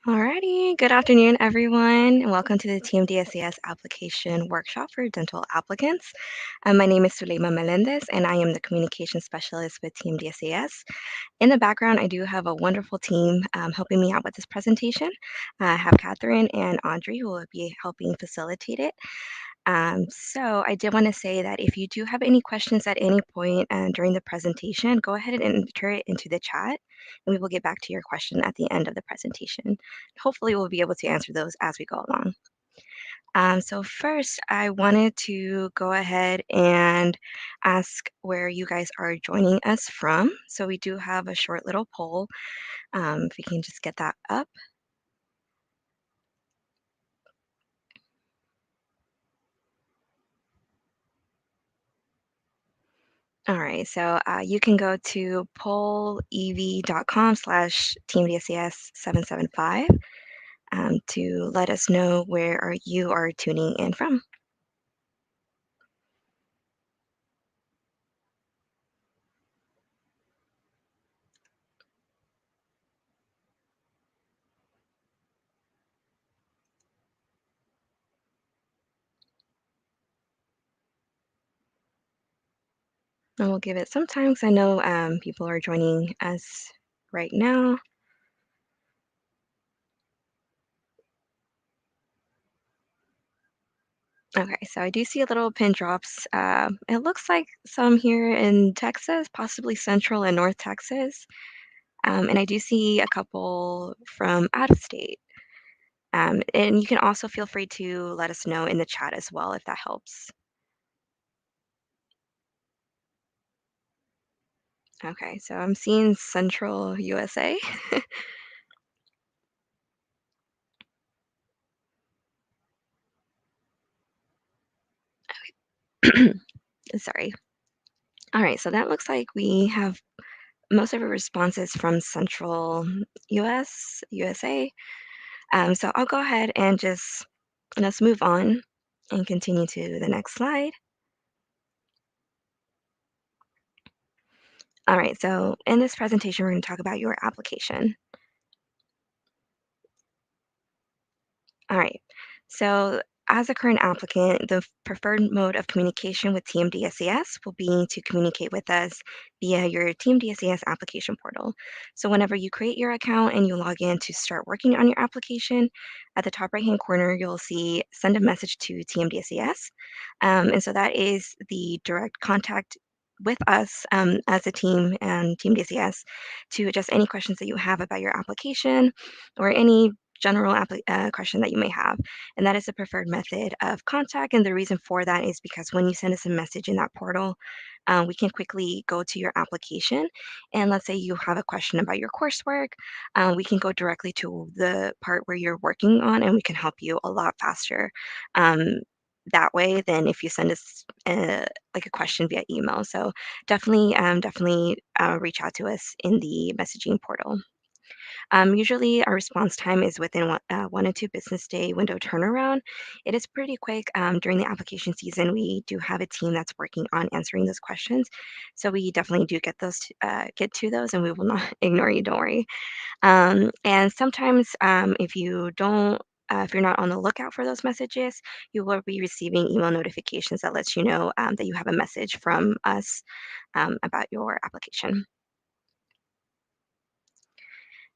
Alrighty, good afternoon, everyone, and welcome to the TMDSAS application workshop for dental applicants. My name is Suleyma Melendez, and I am the communication specialist with TMDSAS. In the background, I do have a wonderful team helping me out with this presentation. I have Catherine and Audrey who will be helping facilitate it. So I did want to say that if you do have any questions at any point during the presentation, go ahead and enter it into the chat, and we will get back to your question at the end of the presentation. Hopefully, we'll be able to answer those as we go along. So first, I wanted to go ahead and ask where you guys are joining us from. So we do have a short little poll. If we can just get that up. All right, so you can go to pollev.com/TMDSAS775 to let us know where you are tuning in from. And we'll give it some time because I know people are joining us right now. Okay, so I do see a little pin drops. It looks like some here in Texas, possibly Central and North Texas. And I do see a couple from out of state. And you can also feel free to let us know in the chat as well if that helps. Okay, so I'm seeing Central USA. Sorry. All right, so that looks like we have most of our responses from Central USA. So I'll go ahead and just let's move on and continue to the next slide. All right, so in this presentation, we're going to talk about your application. All right. So, as a current applicant, the preferred mode of communication with TMDSAS will be to communicate with us via your TMDSAS application portal. So, whenever you create your account and you log in to start working on your application, at the top right-hand corner, you'll see send a message to TMDSAS. And so that is the direct contact with us as a team and Team DCS to address any questions that you have about your application or any general question that you may have. And that is the preferred method of contact. And the reason for that is because when you send us a message in that portal, we can quickly go to your application. And let's say you have a question about your coursework, we can go directly to the part where you're working on, and we can help you a lot faster. That way than if you send us like a question via email. So definitely reach out to us in the messaging portal. Usually, our response time is within 1 to 2 business day window turnaround. It is pretty quick. During the application season, we do have a team that's working on answering those questions. So we definitely do get to those, and we will not ignore you. Don't worry. And sometimes, if you're not on the lookout for those messages, you will be receiving email notifications that lets you know that you have a message from us about your application.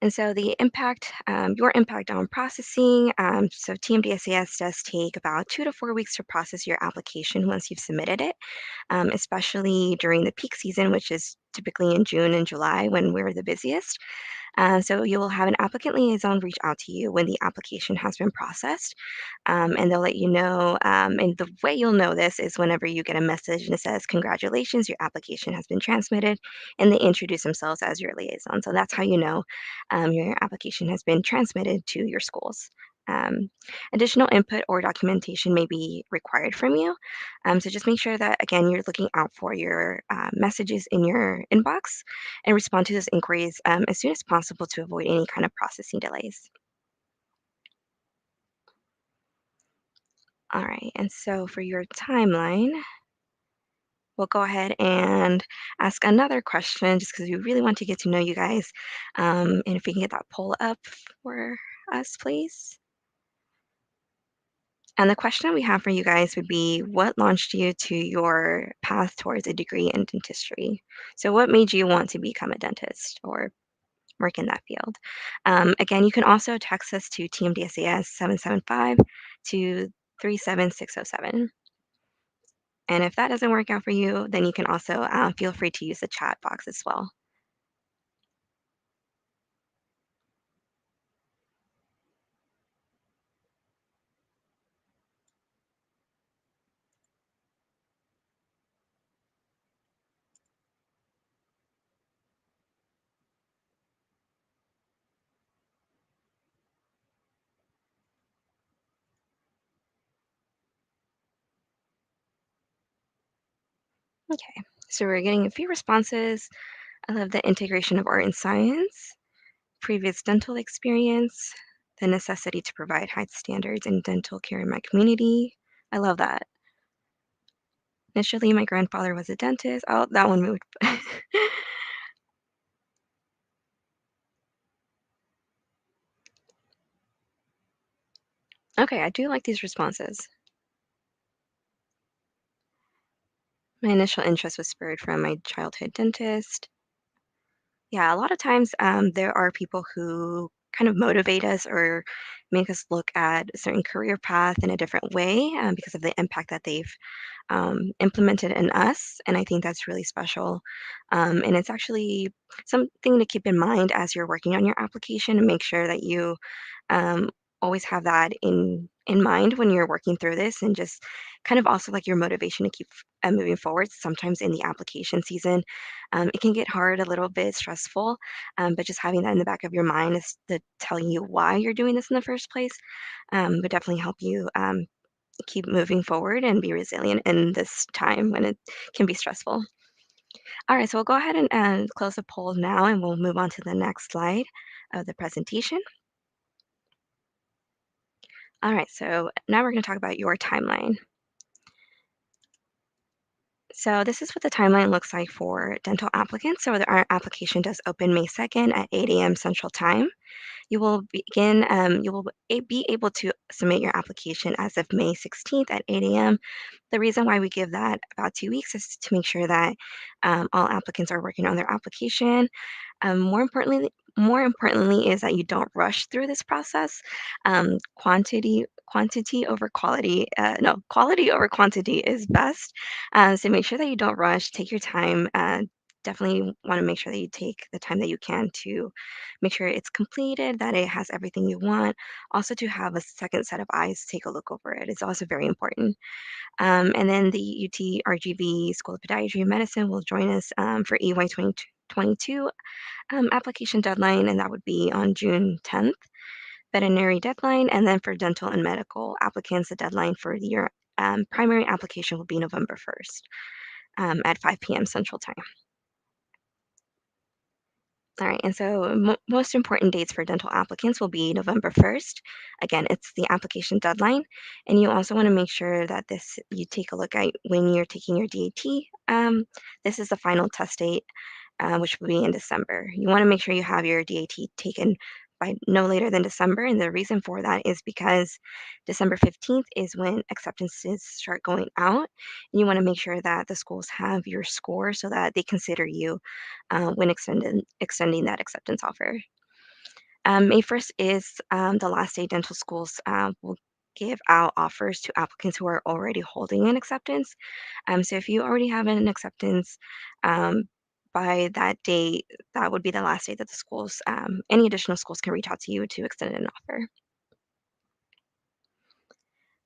And so your impact on processing, so TMDSAS does take about 2 to 4 weeks to process your application once you've submitted it, especially during the peak season, which is typically in June and July when we're the busiest. So you will have an applicant liaison reach out to you when the application has been processed, and they'll let you know. And the way you'll know this is whenever you get a message and it says, "Congratulations, your application has been transmitted," and they introduce themselves as your liaison. So that's how you know your application has been transmitted to your schools. Um, Additional input or documentation may be required from you. So just make sure that, again, you're looking out for your messages in your inbox and respond to those inquiries as soon as possible to avoid any kind of processing delays. All right, and so for your timeline, we'll go ahead and ask another question just because we really want to get to know you guys. And if we can get that poll up for us, please? And the question we have for you guys would be, what launched you to your path towards a degree in dentistry? So, what made you want to become a dentist or work in that field? Again, you can also text us to TMDSAS 775 to 37607. And if that doesn't work out for you, then you can also feel free to use the chat box as well. Okay, so we're getting a few responses. I love the integration of art and science, previous dental experience, the necessity to provide high standards in dental care in my community. I love that. Initially, my grandfather was a dentist. Oh, that one moved. Okay, I do like these responses. My initial interest was spurred from my childhood dentist. Yeah, a lot of times there are people who kind of motivate us or make us look at a certain career path in a different way because of the impact that they've implemented in us. And I think that's really special. And it's actually something to keep in mind as you're working on your application and make sure that you um, always have that in mind when you're working through this and just kind of also like your motivation to keep moving forward. Sometimes in the application season it can get hard, a little bit stressful, but just having that in the back of your mind is to tell you why you're doing this in the first place would definitely help you keep moving forward and be resilient in this time when it can be stressful. All right, so we'll go ahead and close the poll now and we'll move on to the next slide of the presentation. All right, so now we're going to talk about your timeline. So this is what the timeline looks like for dental applicants. So our application does open May 2nd at 8 a.m. Central Time. You will be able to submit your application as of May 16th at 8 a.m. The reason why we give that about 2 weeks is to make sure that all applicants are working on their application. More importantly is that you don't rush through this process. Quantity over quality. No, quality over quantity is best. So make sure that you don't rush. Take your time. Definitely want to make sure that you take the time that you can to make sure it's completed, that it has everything you want. Also, to have a second set of eyes take a look over it is also very important. And then the UT RGV School of Podiatry and Medicine will join us for EY 2022 application deadline, and that would be on June 10th. Veterinary deadline, and then for dental and medical applicants, the deadline for your primary application will be November 1st at 5 p.m. Central Time. All right, and so most important dates for dental applicants will be November 1st. Again, it's the application deadline, and you also want to make sure that this you take a look at when you're taking your DAT. This is the final test date, which will be in December. You want to make sure you have your DAT taken by no later than December, and the reason for that is because December 15th is when acceptances start going out, and you want to make sure that the schools have your score so that they consider you when extending that acceptance offer. May 1st is the last day dental schools will give out offers to applicants who are already holding an acceptance. So if you already have an acceptance um, by that date, that would be the last day that the schools, any additional schools can reach out to you to extend an offer.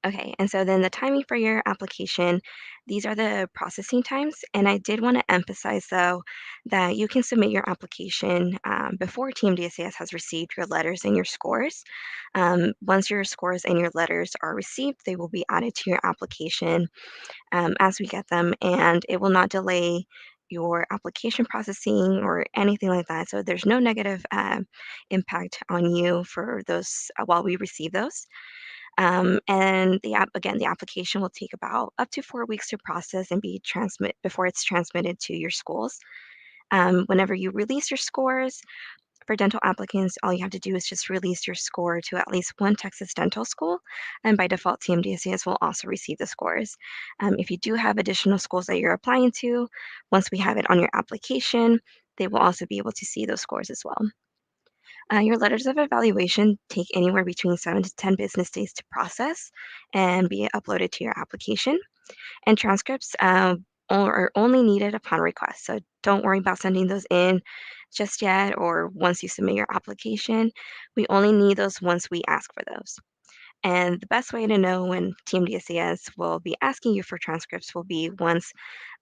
Okay, and so then the timing for your application, these are the processing times. And I did want to emphasize, though, that you can submit your application before TMDSAS has received your letters and your scores. Once your scores and your letters are received, they will be added to your application as we get them, and it will not delay your application processing or anything like that. So there's no negative impact on you for those while we receive those. And the application will take about up to 4 weeks to process and be transmit before it's transmitted to your schools. Whenever you release your scores for dental applicants, all you have to do is just release your score to at least one Texas dental school, and by default, TMDSAS will also receive the scores. If you do have additional schools that you're applying to, once we have it on your application, they will also be able to see those scores as well. Your letters of evaluation take anywhere between 7 to 10 business days to process and be uploaded to your application. And transcripts are only needed upon request. So don't worry about sending those in just yet or once you submit your application. We only need those once we ask for those. And the best way to know when TMDSAS will be asking you for transcripts will be once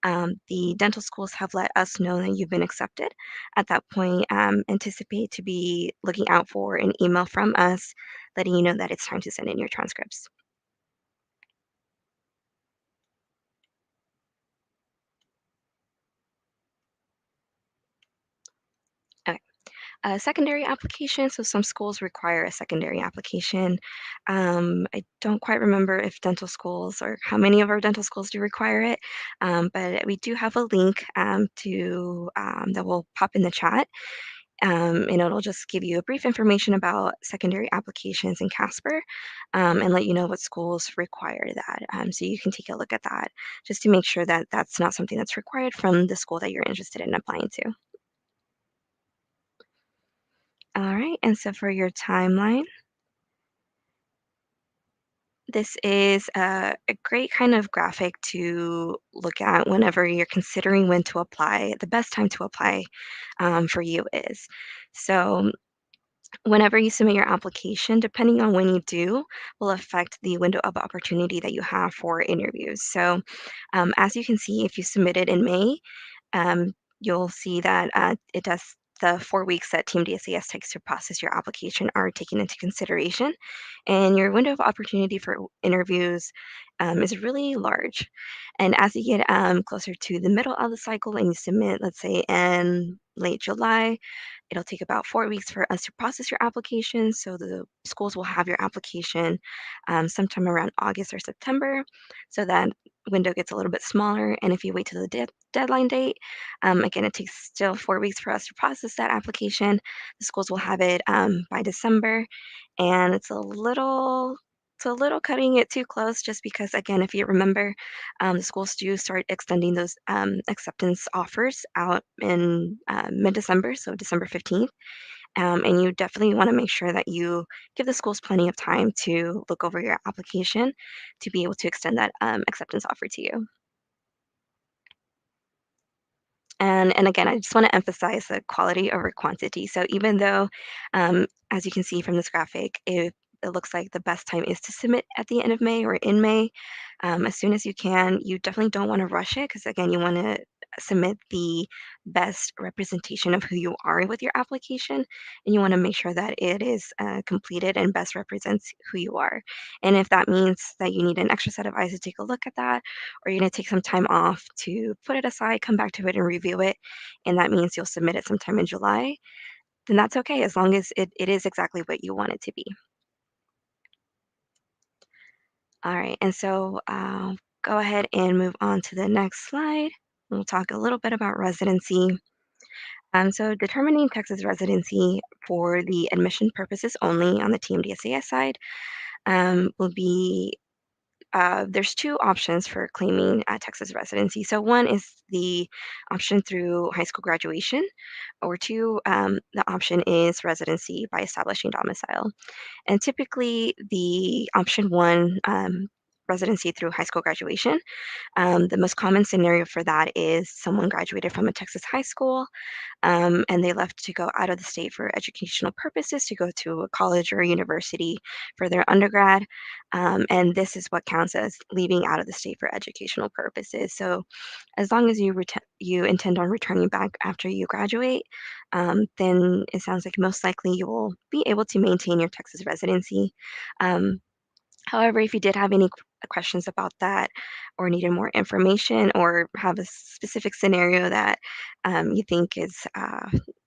the dental schools have let us know that you've been accepted. At that point, anticipate to be looking out for an email from us letting you know that it's time to send in your transcripts. Okay. Secondary application. So some schools require a secondary application. I don't quite remember if dental schools or how many of our dental schools do require it, but we do have a link that will pop in the chat. And it'll just give you a brief information about secondary applications in Casper, and let you know what schools require that. So you can take a look at that just to make sure that that's not something that's required from the school that you're interested in applying to. All right, and so for your timeline, this is a great kind of graphic to look at whenever you're considering when to apply. The best time to apply for you is. So whenever you submit your application, depending on when you do, will affect the window of opportunity that you have for interviews. So, as you can see, if you submitted in May, you'll see that it does the 4 weeks that Team DSAS takes to process your application are taken into consideration, and your window of opportunity for interviews is really large. And as you get closer to the middle of the cycle and you submit, let's say in late July, it'll take about 4 weeks for us to process your application. So the schools will have your application sometime around August or September. So that window gets a little bit smaller. And if you wait till the deadline date, again, it takes still 4 weeks for us to process that application. The schools will have it by December. And it's a little cutting it too close just because, again, if you remember, the schools do start extending those acceptance offers out in mid-December, so December 15th. And you definitely want to make sure that you give the schools plenty of time to look over your application to be able to extend that acceptance offer to you. And again, I just want to emphasize the quality over quantity. So even though, as you can see from this graphic, it looks like the best time is to submit at the end of May or in May, as soon as you can. You definitely don't want to rush it because again, you want to submit the best representation of who you are with your application, and you want to make sure that it is completed and best represents who you are. And if that means that you need an extra set of eyes to take a look at that, or you're going to take some time off to put it aside, come back to it and review it, and that means you'll submit it sometime in July, then that's okay as long as it is exactly what you want it to be. All right, and so go ahead and move on to the next slide. We'll talk a little bit about residency. So determining Texas residency for the admission purposes only on the TMDSAS side will be there's two options for claiming Texas residency. So one is the option through high school graduation, or two, the option is residency by establishing domicile. And typically, the option one, residency through high school graduation, the most common scenario for that is someone graduated from a Texas high school, and they left to go out of the state for educational purposes, to go to a college or a university for their undergrad. And this is what counts as leaving out of the state for educational purposes. So, as long as you intend on returning back after you graduate, then it sounds like most likely you will be able to maintain your Texas residency. Um, However, if you did have any questions about that or needed more information or have a specific scenario that you think is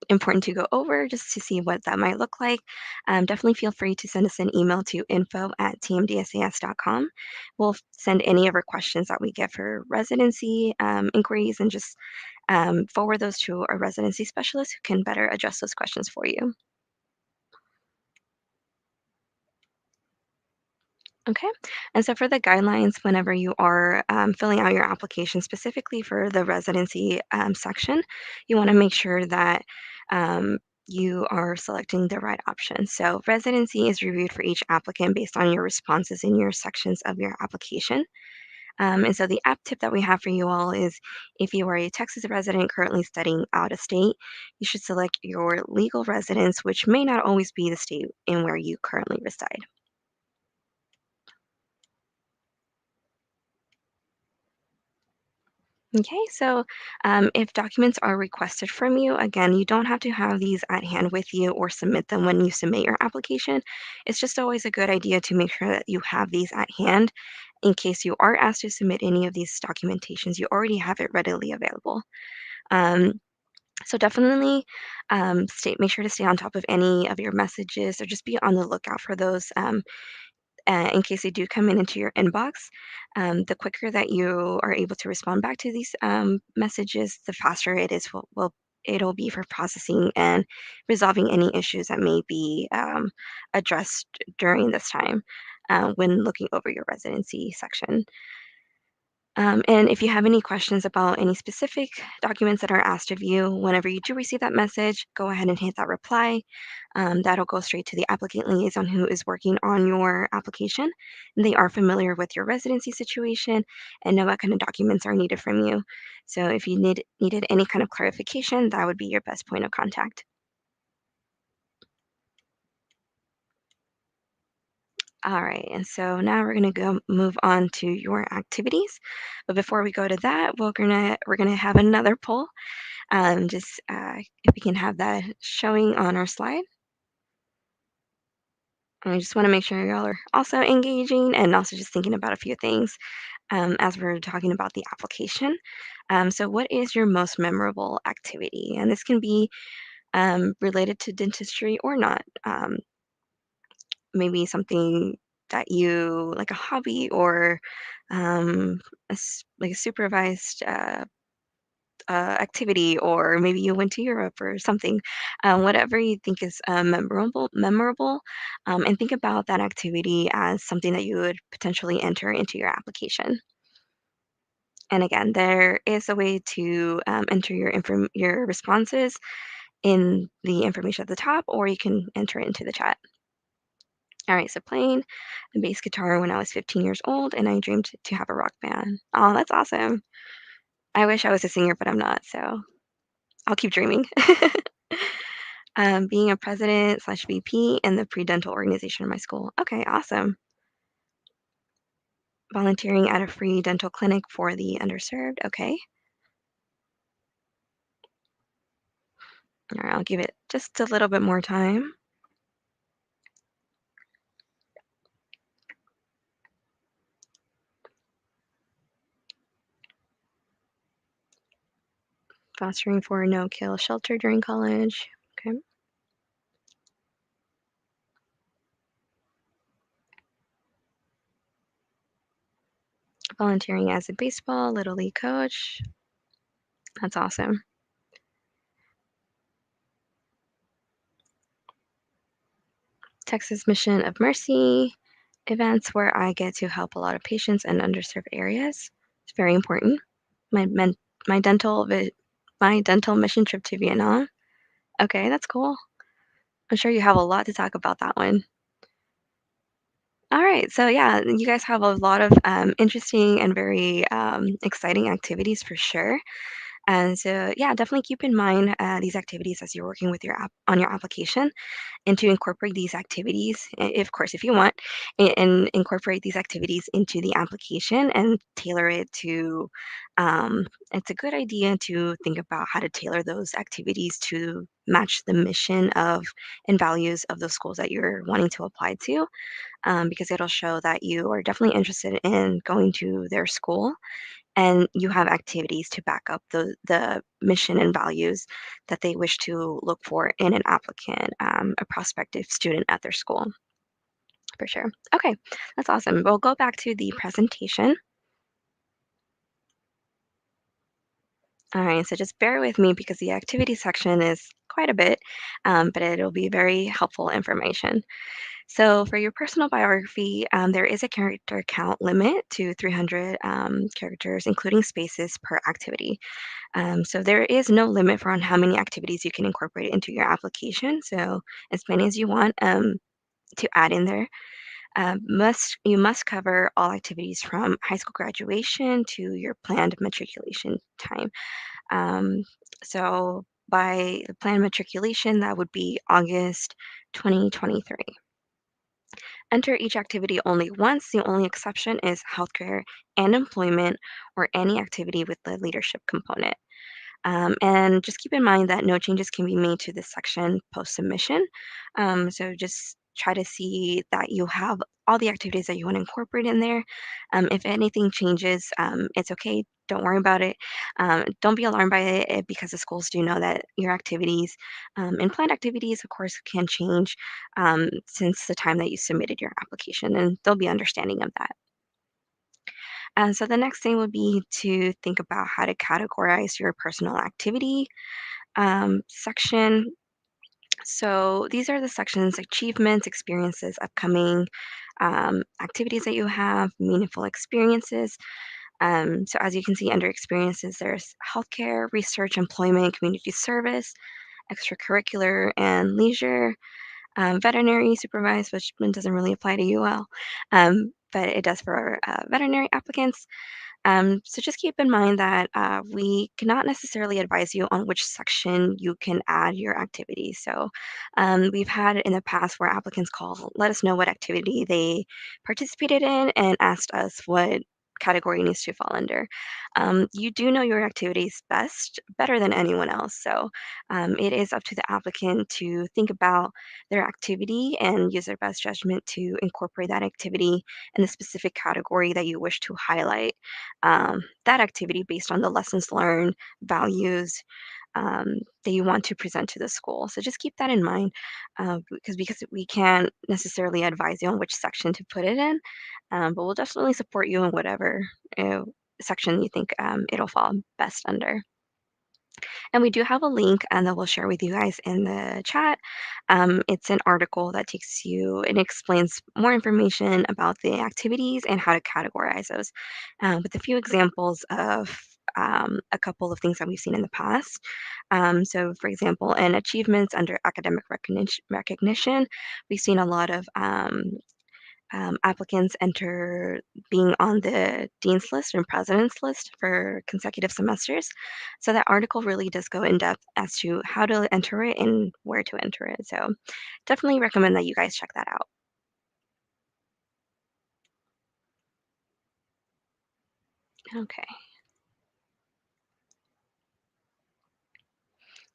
important to go over just to see what that might look like, definitely feel free to send us an email to info@tmdsas.com. We'll send any of our questions that we get for residency inquiries and just forward those to a residency specialist who can better address those questions for you. Okay. And so for the guidelines, whenever you are filling out your application specifically for the residency section, you want to make sure that um, you are selecting the right option. So residency is reviewed for each applicant based on your responses in your sections of your application. And so the app tip that we have for you all is if you are a Texas resident currently studying out of state, you should select your legal residence, which may not always be the state in where you currently reside. Okay, so if documents are requested from you, again, you don't have to have these at hand with you or submit them when you submit your application. It's just always a good idea to make sure that you have these at hand in case you are asked to submit any of these documentations. You already have it readily available. Um, so definitely make sure to stay on top of any of your messages or just be on the lookout for those. In case they do come in into your inbox. The quicker that you are able to respond back to these messages, the faster it is will it'll be for processing and resolving any issues that may be addressed during this time when looking over your residency section. And if you have any questions about any specific documents that are asked of you, whenever you do receive that message, go ahead and hit that reply. That'll go straight to the applicant liaison who is working on your application. And they are familiar with your residency situation and know what kind of documents are needed from you. So if you needed any kind of clarification, that would be your best point of contact. All right, and so now we're gonna go move on to your activities. But before we go to that, we're gonna have another poll. Just if we can have that showing on our slide. And I just want to make sure y'all are also engaging and also just thinking about a few things as we're talking about the application. So, what is your most memorable activity? And this can be related to dentistry or not. Maybe something that you like a hobby or like a supervised activity, or maybe you went to Europe or something, whatever you think is memorable, and think about that activity as something that you would potentially enter into your application. And again, there is a way to enter your responses in the information at the top, or you can enter it into the chat. All right, so playing the bass guitar when I was 15 years old, and I dreamed to have a rock band. Oh, that's awesome. I wish I was a singer, but I'm not, so I'll keep dreaming. Being a president slash VP in the pre-dental organization in my school. Okay, awesome. Volunteering at a free dental clinic for the underserved. Okay. All right, I'll give it just a little bit more time. Fostering for a no-kill shelter during college. Okay. Volunteering as a baseball, little league coach. That's awesome. Texas Mission of Mercy events where I get to help a lot of patients in underserved areas. It's very important. My men, my dental vi- my dental mission trip to Vietnam. Okay, that's cool. I'm sure you have a lot to talk about that one. All right, so yeah, you guys have a lot of interesting and very exciting activities for sure. And so, yeah, definitely keep in mind these activities as you're working with your app on your application, and to incorporate these activities, of course, if you want, and incorporate these activities into the application and tailor it to. It's a good idea to think about how to tailor those activities to match the mission of and values of those schools that you're wanting to apply to, because it'll show that you are definitely interested in going to their school and you have activities to back up the mission and values that they wish to look for in an applicant, a prospective student at their school, for sure. Okay, that's awesome. We'll go back to the presentation. All right, so just bear with me because the activity section is quite a bit, but it'll be very helpful information. So, for your personal biography, there is a character count limit to 300 characters, including spaces per activity. So, there is no limit for on how many activities you can incorporate into your application. So, as many as you want to add in there. You must cover all activities from high school graduation to your planned matriculation time. Um, so by the planned matriculation, that would be August 2023. Enter each activity only once. The only exception is healthcare and employment or any activity with the leadership component. And just keep in mind that no changes can be made to this section post submission. So just try to see that you have all the activities that you want to incorporate in there. If anything changes, it's okay. Don't worry about it. Don't be alarmed by it because the schools do know that your activities and planned activities, of course, can change since the time that you submitted your application, and they'll be understanding of that. So the next thing would be to think about how to categorize your personal activity section. So these are the sections: achievements, experiences, upcoming activities that you have, meaningful experiences. So as you can see under experiences, there's healthcare, research, employment, community service, extracurricular, and leisure. Veterinary supervised, which one doesn't really apply to UL, but it does for veterinary applicants. So just keep in mind that we cannot necessarily advise you on which section you can add your activity. So we've had it in the past where applicants let us know what activity they participated in and asked us what category needs to fall under. You do know your activities better than anyone else. So it is up to the applicant to think about their activity and use their best judgment to incorporate that activity in the specific category that you wish to highlight that activity based on the lessons learned, values that you want to present to the school. So just keep that in mind because we can't necessarily advise you on which section to put it in, but we'll definitely support you in whatever uh, section you think it'll fall best under. And we do have a link that we'll share with you guys in the chat. It's an article that takes you and explains more information about the activities and how to categorize those, with a few examples of a couple of things that we've seen in the past. So, for example, in achievements under academic recognition, we've seen a lot of applicants enter being on the dean's list and president's list for consecutive semesters. So that article really does go in depth as to how to enter it and where to enter it. So definitely recommend that you guys check that out. Okay.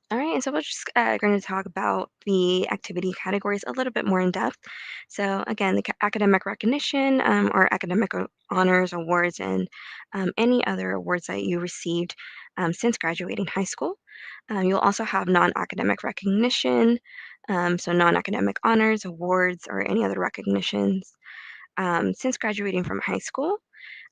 All right, and so we're just going to talk about the activity categories a little bit more in depth. So again, the academic recognition or academic honors awards and any other awards that you received since graduating high school. You'll also have non-academic recognition, so non-academic honors, awards, or any other recognitions since graduating from high school.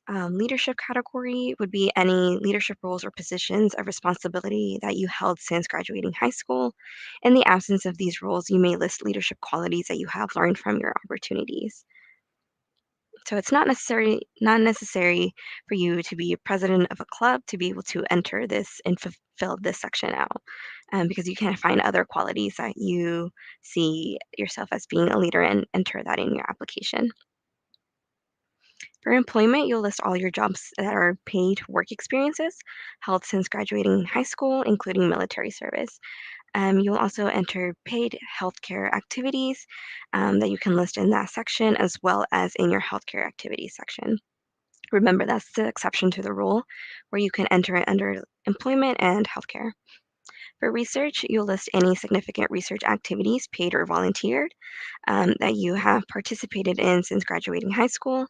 Leadership category would be any leadership roles or positions of responsibility that you held since graduating high school. In the absence of these roles, you may list leadership qualities that you have learned from your opportunities. So it's not necessary for you to be a president of a club to be able to enter this and fill this section out, because you can find other qualities that you see yourself as being a leader and enter that in your application. For employment, you'll list all your jobs that are paid work experiences held since graduating high school, including military service. You'll also enter paid healthcare activities that you can list in that section as well as in your healthcare activities section. Remember, that's the exception to the rule where you can enter it under employment and healthcare. For research, you'll list any significant research activities, paid or volunteered, that you have participated in since graduating high school.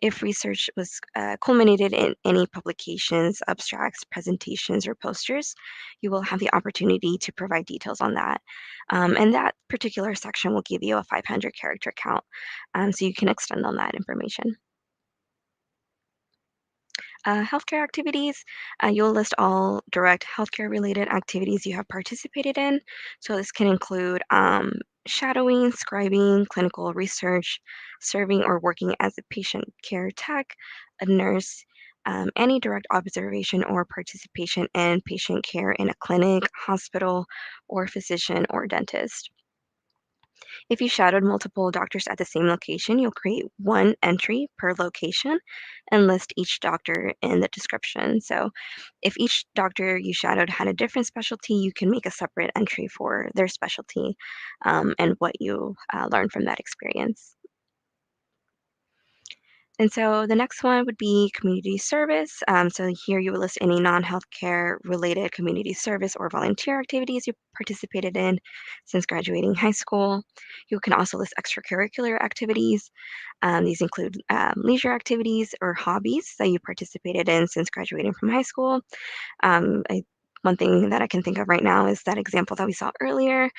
If research was culminated in any publications, abstracts, presentations, or posters, you will have the opportunity to provide details on that. And that particular section will give you a 500 character count, so you can extend on that information. Healthcare activities, you'll list all direct healthcare related activities you have participated in. So this can include shadowing, scribing, clinical research, serving or working as a patient care tech, a nurse, any direct observation or participation in patient care in a clinic, hospital, or physician or dentist. If you shadowed multiple doctors at the same location, you'll create one entry per location and list each doctor in the description. So, if each doctor you shadowed had a different specialty, you can make a separate entry for their specialty and what you learned from that experience. And so the next one would be community service. So here you would list any non-healthcare related community service or volunteer activities you participated in since graduating high school. You can also list extracurricular activities. These include leisure activities or hobbies that you participated in since graduating from high school. One thing that I can think of right now is that example that we saw earlier,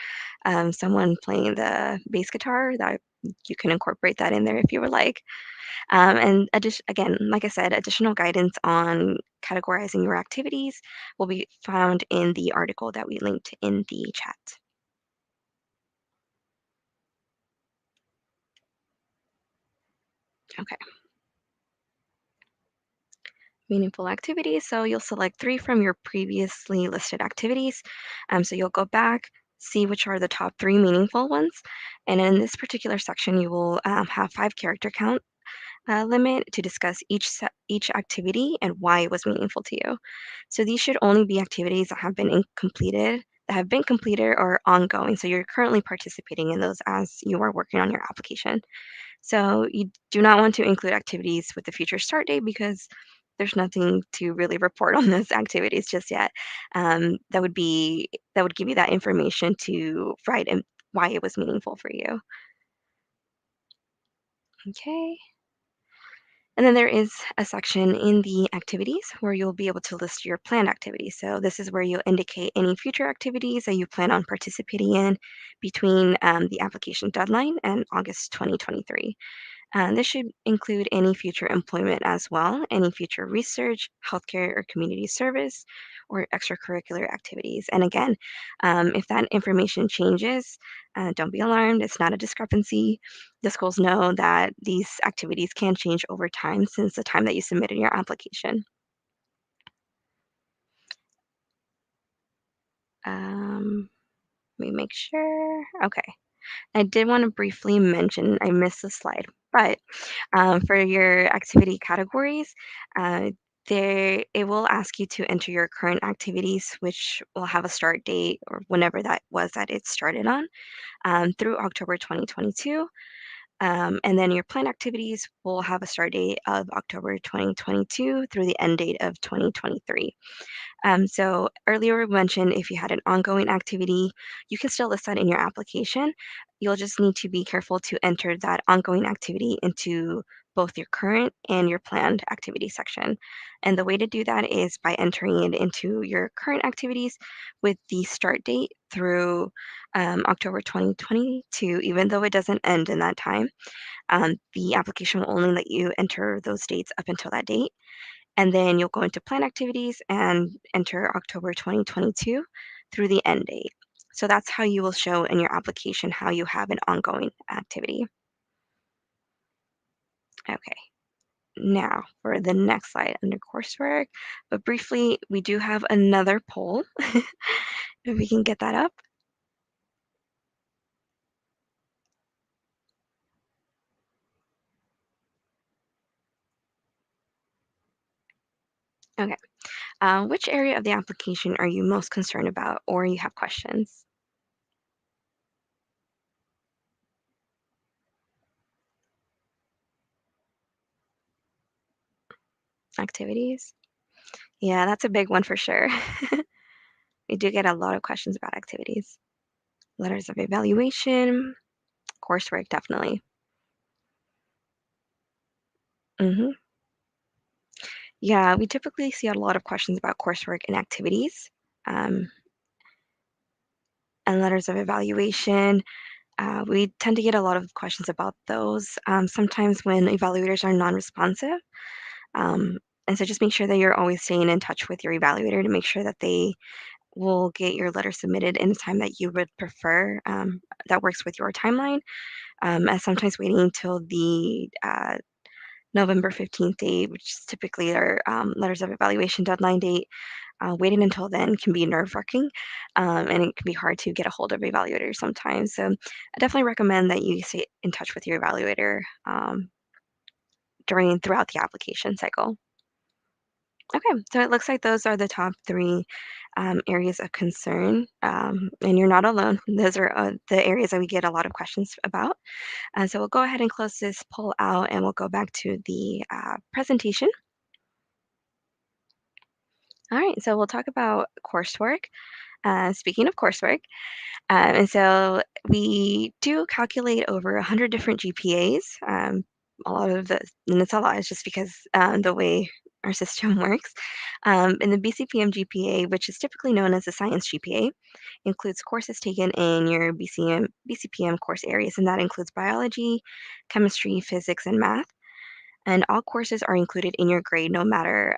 someone playing the bass guitar. That you can incorporate that in there if you were like. And again, like I said, additional guidance on categorizing your activities will be found in the article that we linked in the chat. Okay, meaningful activities. So you'll select three from your previously listed activities. So you'll go back, see which are the top three meaningful ones. And in this particular section, you will have 5 character count limit to discuss each activity and why it was meaningful to you. So these should only be activities that have been completed or ongoing. So you're currently participating in those as you are working on your application. So you do not want to include activities with the future start date because there's nothing to really report on those activities just yet. That would give you that information to write and why it was meaningful for you. Okay. And then there is a section in the activities where you'll be able to list your planned activities. So this is where you'll indicate any future activities that you plan on participating in between the application deadline and August 2023. This should include any future employment as well, any future research, healthcare or community service, or extracurricular activities. And again, if that information changes, don't be alarmed. It's not a discrepancy. The schools know that these activities can change over time since the time that you submitted your application. Um, Let me make sure. Okay. I did want to briefly mention, I missed the slide, but for your activity categories, uh, it will ask you to enter your current activities, which will have a start date or whenever that was that it started on, through October 2022. And then your planned activities will have a start date of October 2022 through the end date of 2023. So earlier we mentioned if you had an ongoing activity, you can still list that in your application. You'll just need to be careful to enter that ongoing activity into both your current and your planned activity section. And the way to do that is by entering it into your current activities with the start date through October 2022, even though it doesn't end in that time. The application will only let you enter those dates up until that date. And then you'll go into plan activities and enter October 2022 through the end date. So that's how you will show in your application how you have an ongoing activity. Okay, now for the next slide under coursework. But briefly, we do have another poll. If we can get that up. Okay. Which area of the application are you most concerned about or you have questions? Activities? Yeah, that's a big one for sure. We do get a lot of questions about activities. Letters of evaluation, coursework, definitely. Hmm. Yeah, we typically see a lot of questions about coursework and activities, um, and letters of evaluation. We tend to get a lot of questions about those. Sometimes when evaluators are non-responsive, um, And so just make sure that you're always staying in touch with your evaluator to make sure that they will get your letter submitted in a time that you would prefer, that works with your timeline. As sometimes waiting until the November 15th date, which is typically our letters of evaluation deadline date, waiting until then can be nerve-wracking, and it can be hard to get a hold of evaluators sometimes. So I definitely recommend that you stay in touch with your evaluator throughout the application cycle. Okay, so it looks like those are the top three areas of concern, and you're not alone. Those are the areas that we get a lot of questions about. So we'll go ahead and close this poll out, and we'll go back to the presentation. All right, so we'll talk about coursework. Speaking of coursework, and so we do calculate over 100 different GPAs. A lot of the, and it's a lot, it's just because the way our system works. And the BCPM GPA, which is typically known as the science GPA, includes courses taken in your BCPM course areas, and that includes biology, chemistry, physics, and math. And all courses are included in your grade, no matter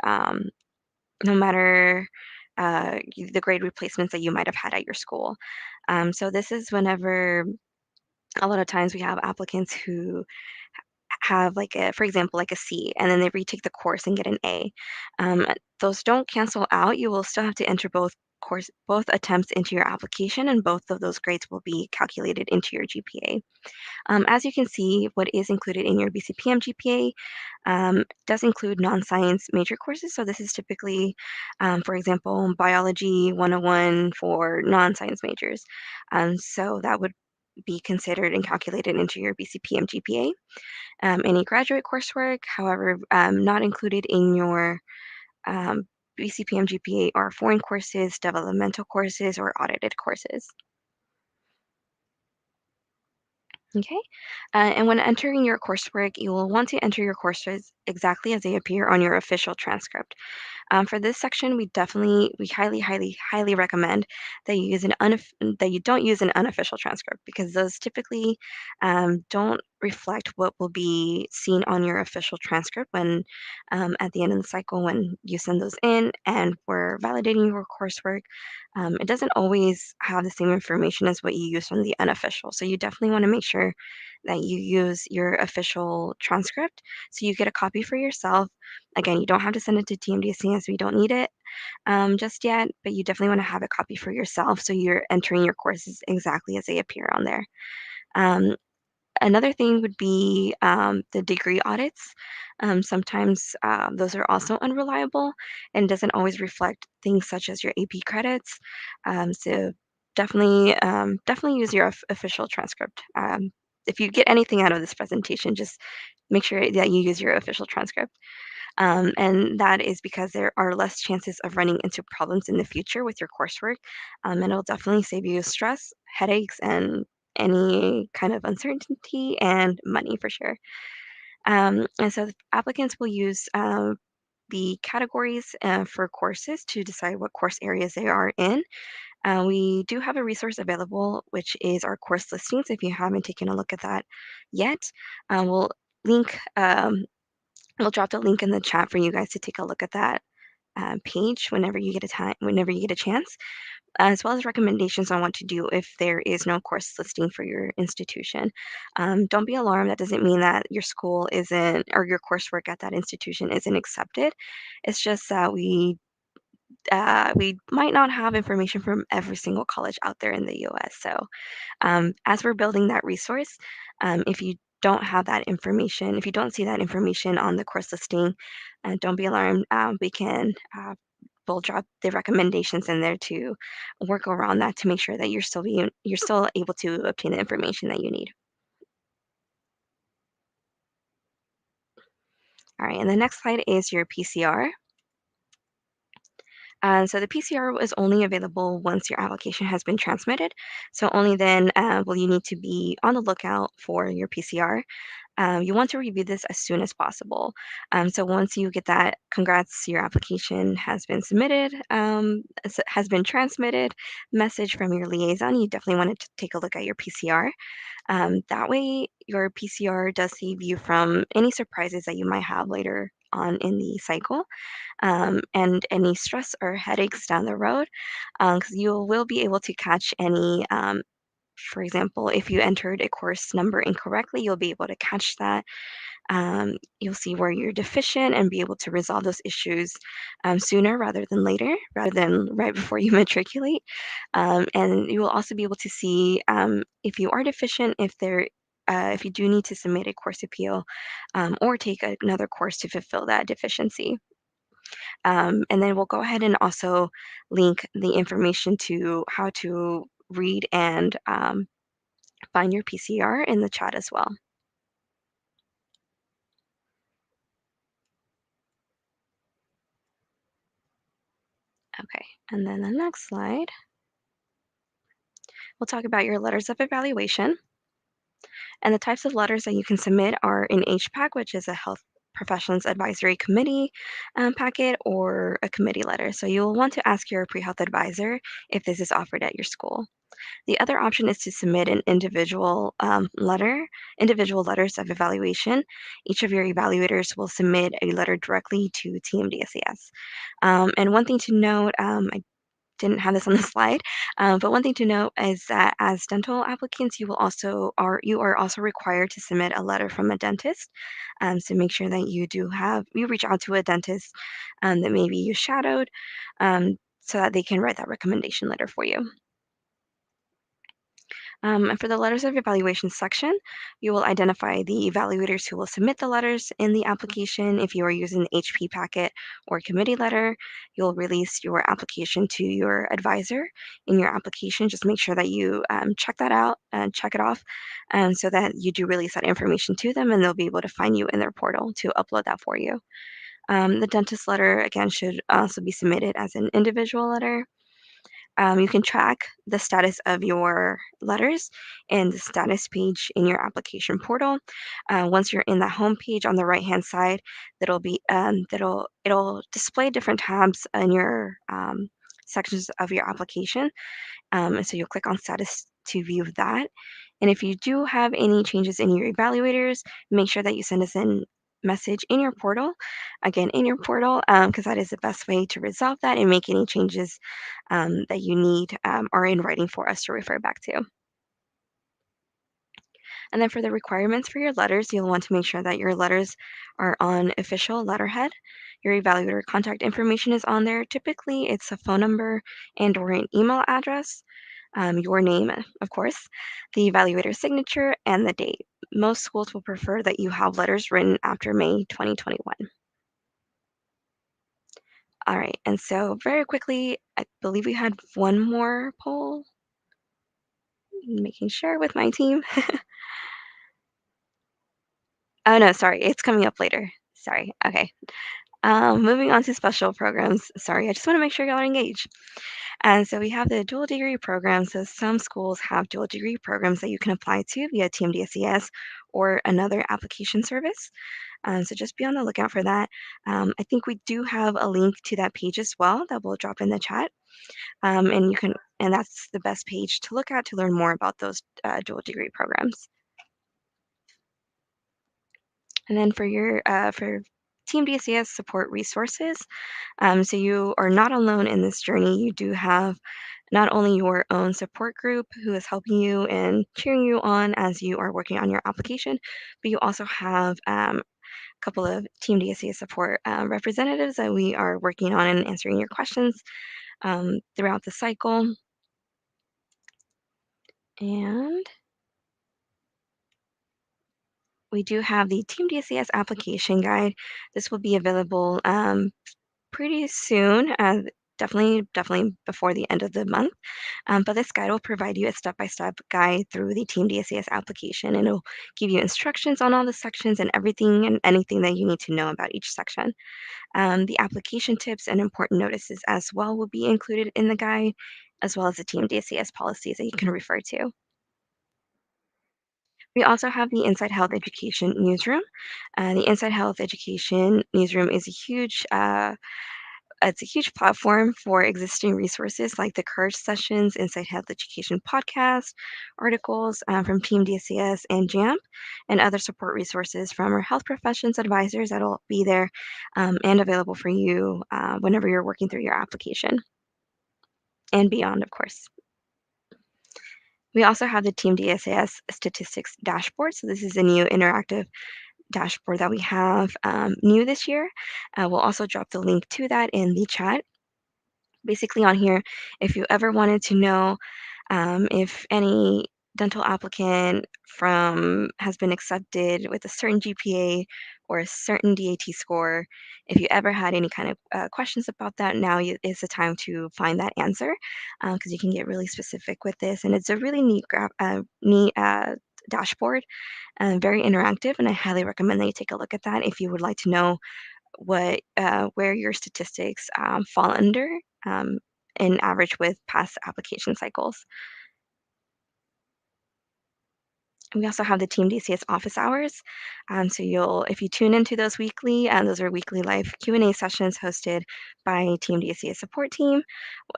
the grade replacements that you might have had at your school. So this is whenever a lot of times we have applicants who have like a, for example, like a C, and then they retake the course and get an A. Those don't cancel out. You will still have to enter both attempts into your application, and both of those grades will be calculated into your GPA. As you can see, what is included in your BCPM GPA does include non-science major courses. So this is typically, for example, Biology 101 for non-science majors. So that would be considered and calculated into your BCPM GPA. Any graduate coursework, however, not included in your um, BCPM GPA are foreign courses, developmental courses, or audited courses. Okay. And when entering your coursework, you will want to enter your courses exactly as they appear on your official transcript. For this section, we highly, highly, highly recommend that that you don't use an unofficial transcript because those typically don't reflect what will be seen on your official transcript when at the end of the cycle when you send those in and we're validating your coursework. It doesn't always have the same information as what you use from the unofficial. So you definitely want to make sure that you use your official transcript so you get a copy for yourself. Again, you don't have to send it to TMDSAS. We don't need it just yet, but you definitely want to have a copy for yourself so you're entering your courses exactly as they appear on there. Um, Another thing would be the degree audits. Sometimes those are also unreliable and doesn't always reflect things such as your AP credits. So definitely use your official transcript. If you get anything out of this presentation, just make sure that you use your official transcript. And that is because there are less chances of running into problems in the future with your coursework. And it'll definitely save you stress, headaches, and any kind of uncertainty and money for sure. And so the applicants will use the categories for courses to decide what course areas they are in. We do have a resource available, which is our course listings. If you haven't taken a look at that yet, we'll link. We'll drop the link in the chat for you guys to take a look at that page whenever you get a chance, as well as recommendations on what to do if there is no course listing for your institution. Don't be alarmed. That doesn't mean that your school isn't or your coursework at that institution isn't accepted. It's just that we might not have information from every single college out there in the U.S. So as we're building that resource, if you don't have that information, if you don't see that information on the course listing, don't be alarmed. We'll drop the recommendations in there to work around that to make sure that you're still able to obtain the information that you need. All right, and the next slide is your PCR. So the PCR is only available once your application has been transmitted. So only then will you need to be on the lookout for your PCR. You want to review this as soon as possible. So once you get that, congrats, your application has been submitted, has been transmitted, message from your liaison. You definitely want to take a look at your PCR. That way, your PCR does save you from any surprises that you might have later on in the cycle, and any stress or headaches down the road, because you will be able to catch any, for example, if you entered a course number incorrectly, you'll be able to catch that. You'll see where you're deficient and be able to resolve those issues sooner rather than later, rather than right before you matriculate. And you will also be able to see if you are deficient, if you do need to submit a course appeal or take another course to fulfill that deficiency. And then we'll go ahead and also link the information to how to read and find your PCR in the chat as well. Okay, and then the next slide, we'll talk about your letters of evaluation. And the types of letters that you can submit are an HPAC, which is a Health Professions Advisory Committee packet, or a committee letter. So you'll want to ask your pre-health advisor if this is offered at your school. The other option is to submit an individual letters of evaluation. Each of your evaluators will submit a letter directly to TMDSAS. And one thing to note, I didn't have this on the slide, but one thing to note is that as dental applicants, you are also required to submit a letter from a dentist. So make sure that you reach out to a dentist that maybe you shadowed, so that they can write that recommendation letter for you. And for the letters of evaluation section, you will identify the evaluators who will submit the letters in the application. If you are using the HP packet or committee letter, you'll release your application to your advisor in your application. Just make sure that you check that out and check it off, so that you do release that information to them and they'll be able to find you in their portal to upload that for you. The dentist letter, again, should also be submitted as an individual letter. You can track the status of your letters in the status page in your application portal. Once you're in the home page on the right-hand side, it'll display different tabs in your sections of your application. And so you'll click on status to view that. And if you do have any changes in your evaluators, make sure that you send us in message in your portal, again in your portal, because that is the best way to resolve that and make any changes that you need or in writing for us to refer back to. And then for the requirements for your letters, you'll want to make sure that your letters are on official letterhead. Your evaluator contact information is on there. Typically, it's a phone number and or an email address, your name, of course, the evaluator's signature, and the date. Most schools will prefer that you have letters written after May 2021. All right, and so very quickly, I believe we had one more poll, making sure with my team. Oh no, sorry, it's coming up later. Sorry. Okay. Moving on to special programs. Sorry, I just want to make sure y'all are engaged. And so we have the dual degree program. So some schools have dual degree programs that you can apply to via TMDSAS or another application service. So just be on the lookout for that. I think we do have a link to that page as well that we'll drop in the chat. And that's the best page to look at to learn more about those dual degree programs. And then for Team DCS support resources, so you are not alone in this journey. You do have not only your own support group who is helping you and cheering you on as you are working on your application, but you also have a couple of Team DSA support representatives that we are working on and answering your questions throughout the cycle. And we do have the Team DSAS application guide. This will be available pretty soon, definitely before the end of the month. But this guide will provide you a step-by-step guide through the Team DSAS application, and it'll give you instructions on all the sections and everything and anything that you need to know about each section. The application tips and important notices as well will be included in the guide, as well as the Team DSAS policies that you can refer to. We also have the Inside Health Education Newsroom. The Inside Health Education Newsroom is a huge it's a huge platform for existing resources like the Courage Sessions, Inside Health Education podcast, articles from Team DCS and JAMP, and other support resources from our health professions advisors that'll be there and available for you whenever you're working through your application and beyond, of course. We also have the Team DSAS Statistics Dashboard. So this is a new interactive dashboard that we have new this year. We'll also drop the link to that in the chat. Basically, on here, if you ever wanted to know if any dental applicant from has been accepted with a certain GPA or a certain DAT score, if you ever had any kind of questions about that, now is the time to find that answer because you can get really specific with this, and it's a really neat dashboard, very interactive, and I highly recommend that you take a look at that if you would like to know what where your statistics fall under um, in average with past application cycles. We also have the Team DCS office hours. So you'll, if you tune into those weekly, those are weekly live Q&A sessions hosted by Team DCS support team.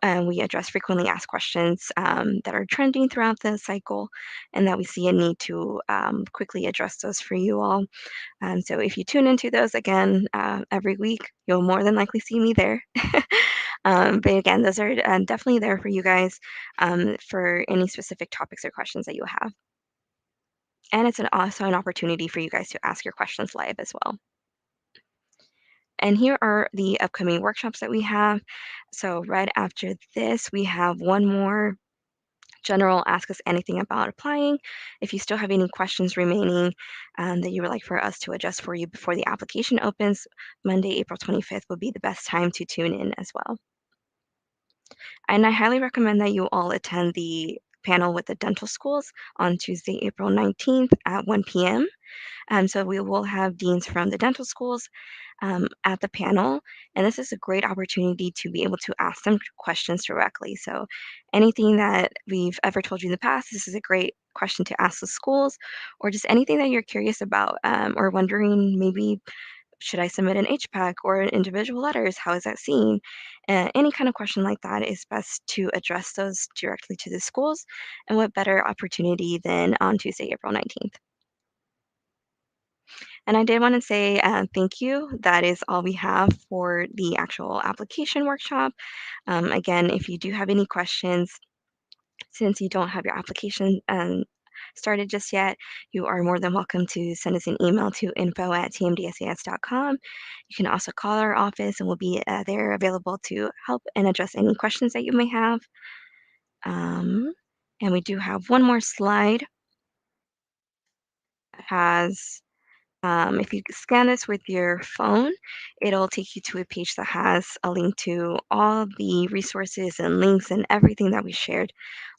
And we address frequently asked questions that are trending throughout the cycle and that we see a need to quickly address those for you all. So if you tune into those again every week, you'll more than likely see me there. But again, those are definitely there for you guys for any specific topics or questions that you have. And it's also an opportunity for you guys to ask your questions live as well. And here are the upcoming workshops that we have. So right after this, we have one more general Ask Us Anything About Applying. If you still have any questions remaining that you would like for us to adjust for you before the application opens, Monday, April 25th would be the best time to tune in as well. And I highly recommend that you all attend the panel with the dental schools on Tuesday, April 19th at 1 p.m. So we will have deans from the dental schools at the panel, and this is a great opportunity to be able to ask them questions directly. So anything that we've ever told you in the past, this is a great question to ask the schools, or just anything that you're curious about or wondering maybe should I submit an HPAC or individual letters? How is that seen? Any kind of question like that is best to address those directly to the schools. And what better opportunity than on Tuesday, April 19th? And I did want to say thank you. That is all we have for the actual application workshop. Again, if you do have any questions, since you don't have your application started just yet, you are more than welcome to send us an email to info@tmdsas.com. You can also call our office and we'll be there available to help and address any questions that you may have. Um, and we do have one more slide that has if you scan this with your phone, it'll take you to a page that has a link to all the resources and links and everything that we shared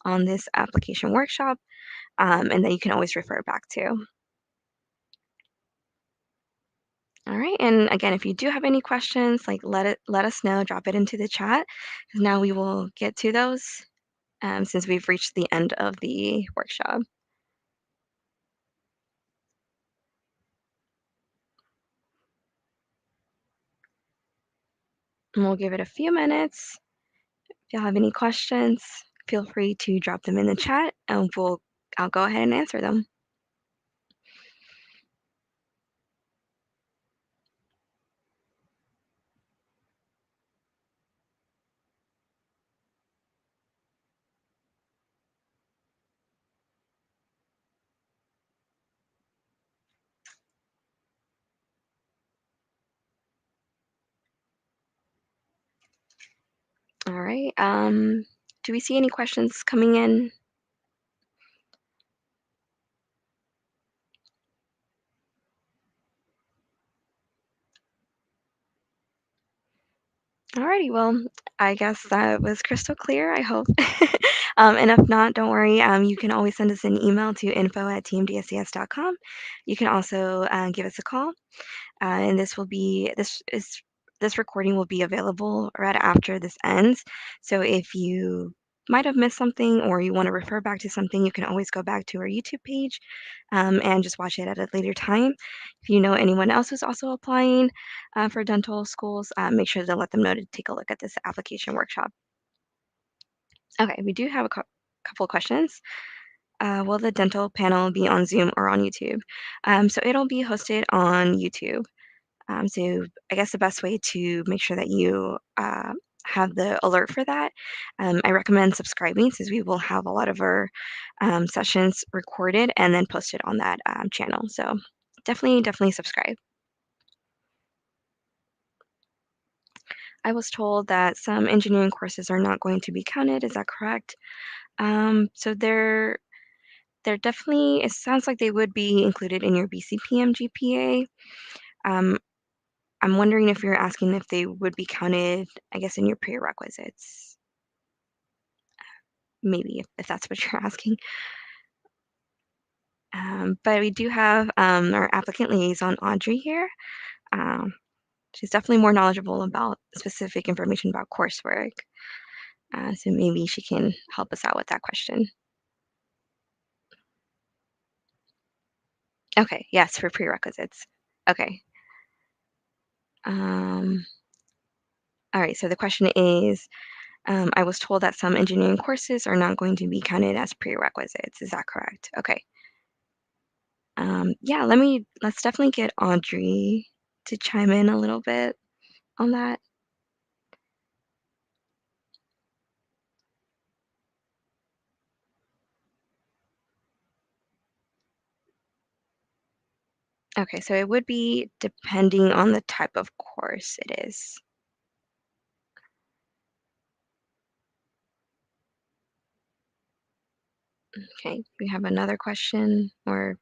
on this application workshop, and that you can always refer back to. All right, and again, if you do have any questions, like let us know, drop it into the chat, because now we will get to those since we've reached the end of the workshop. And we'll give it a few minutes. If you have any questions, feel free to drop them in the chat and I'll go ahead and answer them. All right. Do we see any questions coming in? Alrighty, well, I guess that was crystal clear, I hope. And if not, don't worry. You can always send us an email to info@tmdsas.com. You can also give us a call, and this recording will be available right after this ends. So if you might have missed something or you want to refer back to something, you can always go back to our YouTube page and just watch it at a later time. If you know anyone else who's also applying for dental schools, make sure to let them know to take a look at this application workshop. Okay, we do have a couple questions. Will the dental panel be on Zoom or on YouTube? So it'll be hosted on YouTube. So I guess the best way to make sure that you have the alert for that, I recommend subscribing since we will have a lot of our sessions recorded and then posted on that channel. So definitely subscribe. I was told that some engineering courses are not going to be counted. Is that correct? So they're definitely, it sounds like they would be included in your BCPM GPA. Um, I'm wondering if you're asking if they would be counted, I guess, in your prerequisites. Maybe if that's what you're asking. But we do have our applicant liaison, Audrey, here. Um, she's definitely more knowledgeable about specific information about coursework. So maybe she can help us out with that question. Okay, yes, for prerequisites. Okay. Um, all right, so the question is, I was told that some engineering courses are not going to be counted as prerequisites. Is that correct? Okay. Yeah, let's definitely get Audrey to chime in a little bit on that. Okay, so it would be depending on the type of course it is. Okay, we have another question, or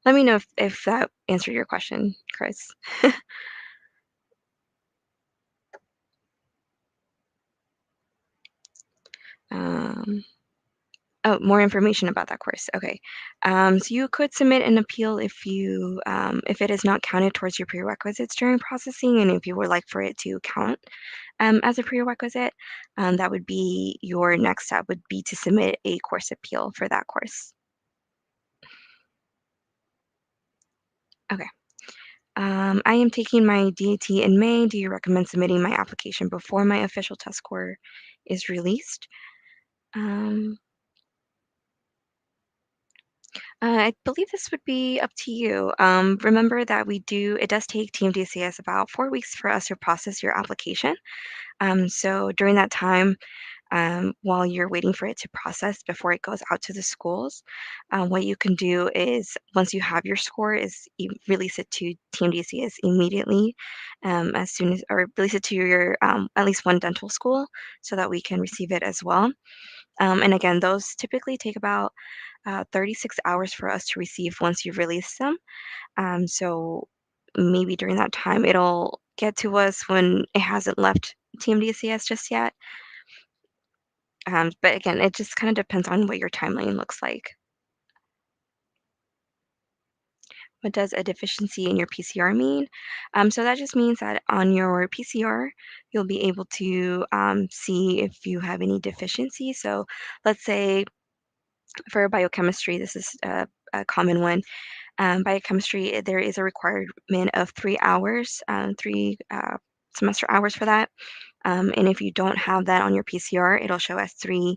let me know if that answered your question, Chris. Um, oh, more information about that course. Okay, so you could submit an appeal if it is not counted towards your prerequisites during processing, and if you would like for it to count as a prerequisite, that would be your next step would be to submit a course appeal for that course. Okay. I am taking my DAT in May. Do you recommend submitting my application before my official test score is released? Um, I believe this would be up to you. Remember that it does take TMDSAS about 4 weeks for us to process your application. So during that time, while you're waiting for it to process before it goes out to the schools. What you can do is once you have your score, is you release it to TMDCS immediately, as soon as or release it to your at least one dental school so that we can receive it as well. And again, those typically take about 36 hours for us to receive once you release them. So maybe during that time, it'll get to us when it hasn't left TMDCS just yet. But again, it just kind of depends on what your timeline looks like. What does a deficiency in your PCR mean? So that just means that on your PCR, you'll be able to see if you have any deficiency. So let's say for biochemistry, this is a common one. Biochemistry, there is a requirement of 3 hours, three semester hours for that. And if you don't have that on your PCR, it'll show as 3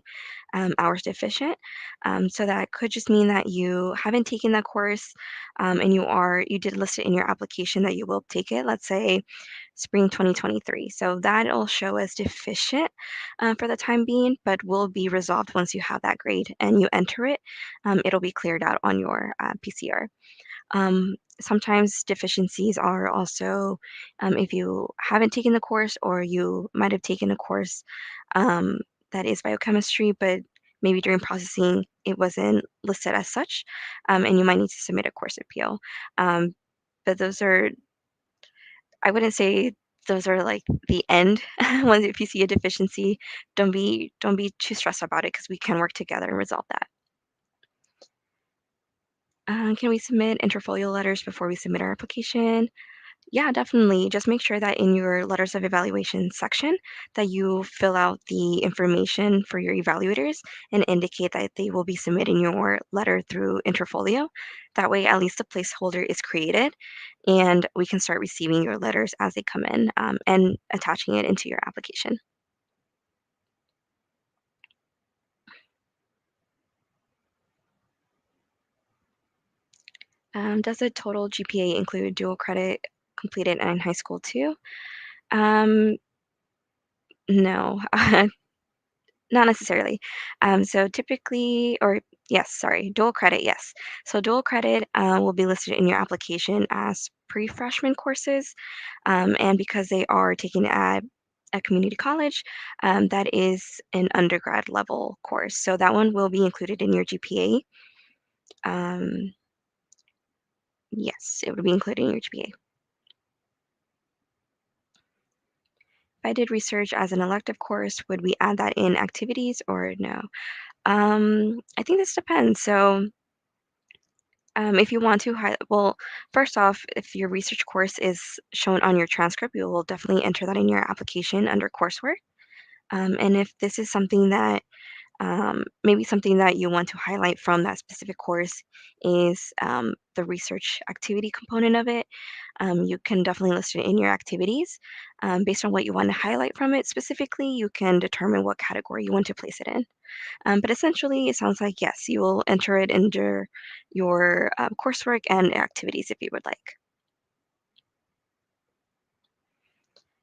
hours deficient. So that could just mean that you haven't taken that course, and you did list it in your application that you will take it. Let's say spring 2023. So that'll show as deficient for the time being, but will be resolved once you have that grade and you enter it. It'll be cleared out on your PCR. Sometimes deficiencies are also if you haven't taken the course or you might have taken a course um, that is biochemistry, but maybe during processing it wasn't listed as such, and you might need to submit a course appeal. Um, but I wouldn't say those are like the end. Once if you see a deficiency, don't be too stressed about it because we can work together and resolve that. Can we submit interfolio letters before we submit our application? Yeah, definitely. Just make sure that in your letters of evaluation section that you fill out the information for your evaluators and indicate that they will be submitting your letter through Interfolio. That way, at least a placeholder is created and we can start receiving your letters as they come in and attaching it into your application. Does a total GPA include dual credit completed in high school too? Um, no. Not necessarily. So typically, or yes, sorry, dual credit, yes. So dual credit will be listed in your application as pre-freshman courses, and because they are taken at a community college, that is an undergrad level course. So that one will be included in your GPA. Yes, it would be included in your GPA. If I did research as an elective course, would we add that in activities or no? I think this depends. So if you want to, well, first off, if your research course is shown on your transcript, you will definitely enter that in your application under coursework. And if this is something that maybe something that you want to highlight from that specific course is the research activity component of it, you can definitely list it in your activities. Based on what you want to highlight from it specifically, you can determine what category you want to place it in. But essentially, it sounds like yes, you will enter it under your coursework and activities if you would like.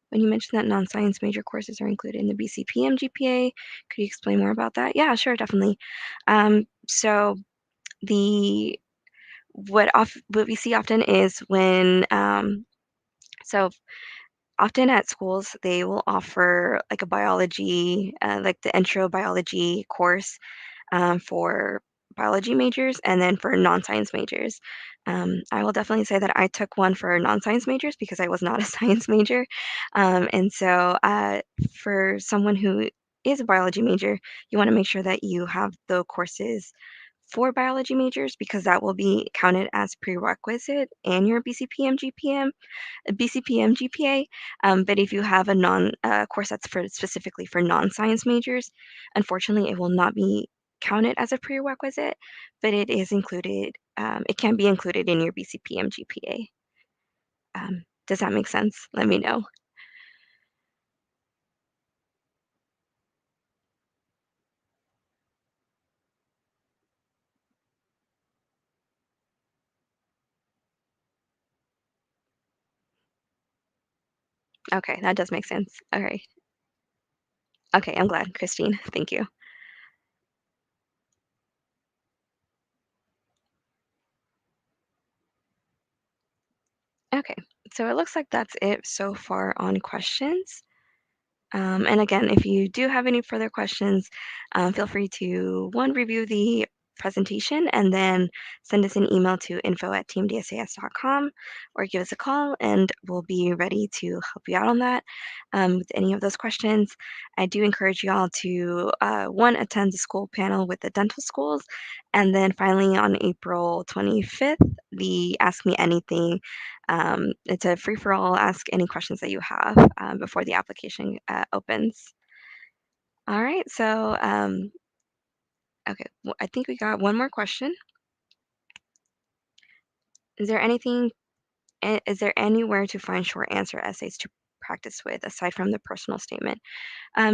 When you mentioned that non-science major courses are included in the BCPM GPA, could you explain more about that? Yeah, sure, definitely. So the what we see often is when so often at schools they will offer like a biology, like the intro biology course for biology majors and then for non-science majors. I will definitely say that I took one for non-science majors because I was not a science major. And so for someone who is a biology major, you want to make sure that you have the courses for biology majors because that will be counted as prerequisite in your BCPM GPA. But if you have a non course that's for specifically for non-science majors, unfortunately, it will not be counted as a prerequisite, but it is included. It can be included in your BCPM GPA. Does that make sense? Let me know. Okay, that does make sense. All right. Okay, I'm glad, Christine. Thank you. Okay, so it looks like that's it so far on questions. And again, if you do have any further questions, feel free to one, review the presentation and then send us an email to info@tmdsas.com or give us a call and we'll be ready to help you out on that with any of those questions. I do encourage you all to one, attend the school panel with the dental schools, and then finally on April 25th, the Ask Me Anything. It's a free for all. Ask any questions that you have before the application opens. All right. So, okay. Well, I think we got one more question. Is there anything? Is there anywhere to find short answer essays to practice with aside from the personal statement?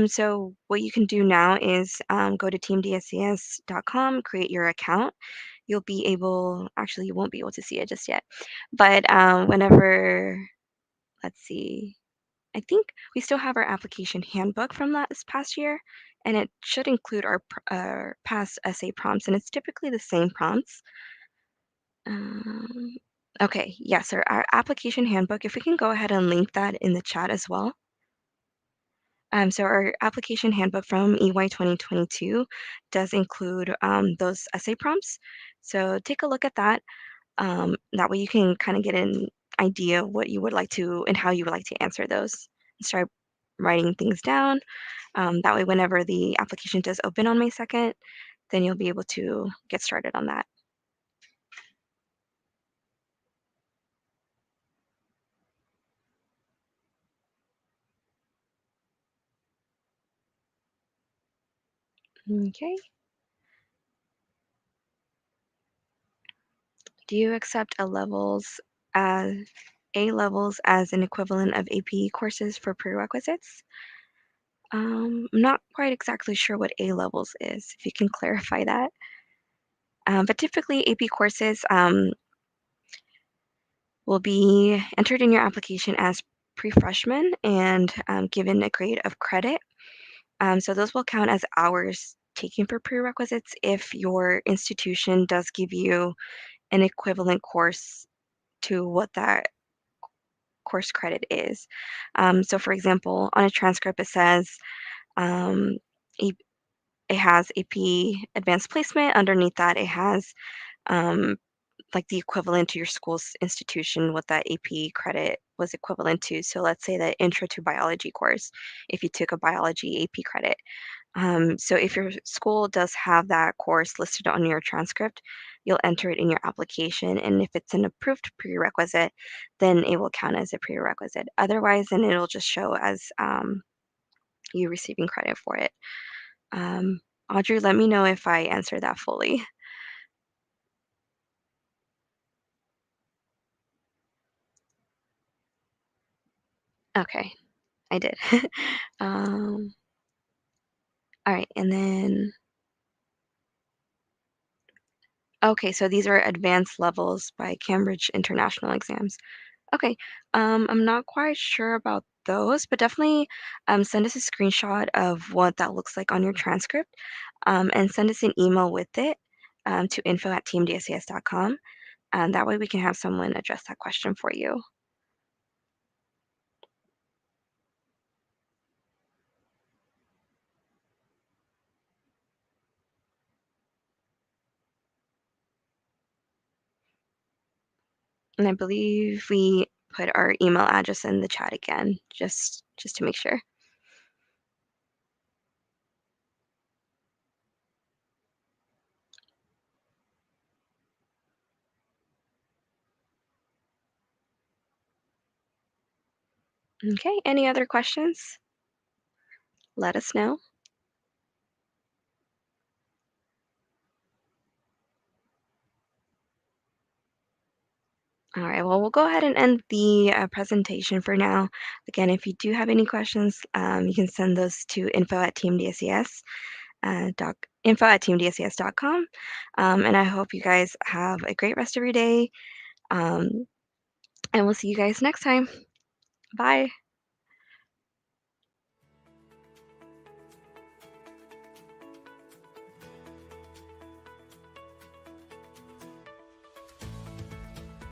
So what you can do now is go to teamdscs.com, create your account. You'll be able, actually, you won't be able to see it just yet, but whenever, let's see. I think we still have our application handbook from last past year, and it should include our past essay prompts, and it's typically the same prompts. Um, okay, yes, sir. Our application handbook, if we can go ahead and link that in the chat as well. So our application handbook from EY 2022 does include those essay prompts. So take a look at that. That way you can kind of get an idea of what you would like to and how you would like to answer those. Start writing things down. That way, whenever the application does open on May 2nd, then you'll be able to get started on that. Okay. Do you accept as A levels as an equivalent of AP courses for prerequisites? I'm not quite exactly sure what A levels is, if you can clarify that. But typically, AP courses will be entered in your application as pre-freshman and given a grade of credit. So those will count as hours taken for prerequisites if your institution does give you an equivalent course to what that course credit is. So, for example, on a transcript, it says um, A- it has AP Advanced Placement. Underneath that, it has um, like the equivalent to your school's institution, what that AP credit was equivalent to. So, let's say the Intro to Biology course, if you took a biology AP credit. So if your school does have that course listed on your transcript, you'll enter it in your application. And if it's an approved prerequisite, then it will count as a prerequisite. Otherwise, then it'll just show as you receiving credit for it. Um, Audrey, let me know if I answered that fully. Okay, I did. um, all right, and then, okay, so these are advanced levels by Cambridge International Exams. Okay. I'm not quite sure about those, but definitely send us a screenshot of what that looks like on your transcript and send us an email with it to info@tmdsas.com. And that way we can have someone address that question for you. And I believe we put our email address in the chat again, just to make sure. Okay, any other questions? Let us know. All right, well, we'll go ahead and end the presentation for now. Again, if you do have any questions, you can send those to info@tmdsas.com. And I hope you guys have a great rest of your day. Um, and we'll see you guys next time. Bye.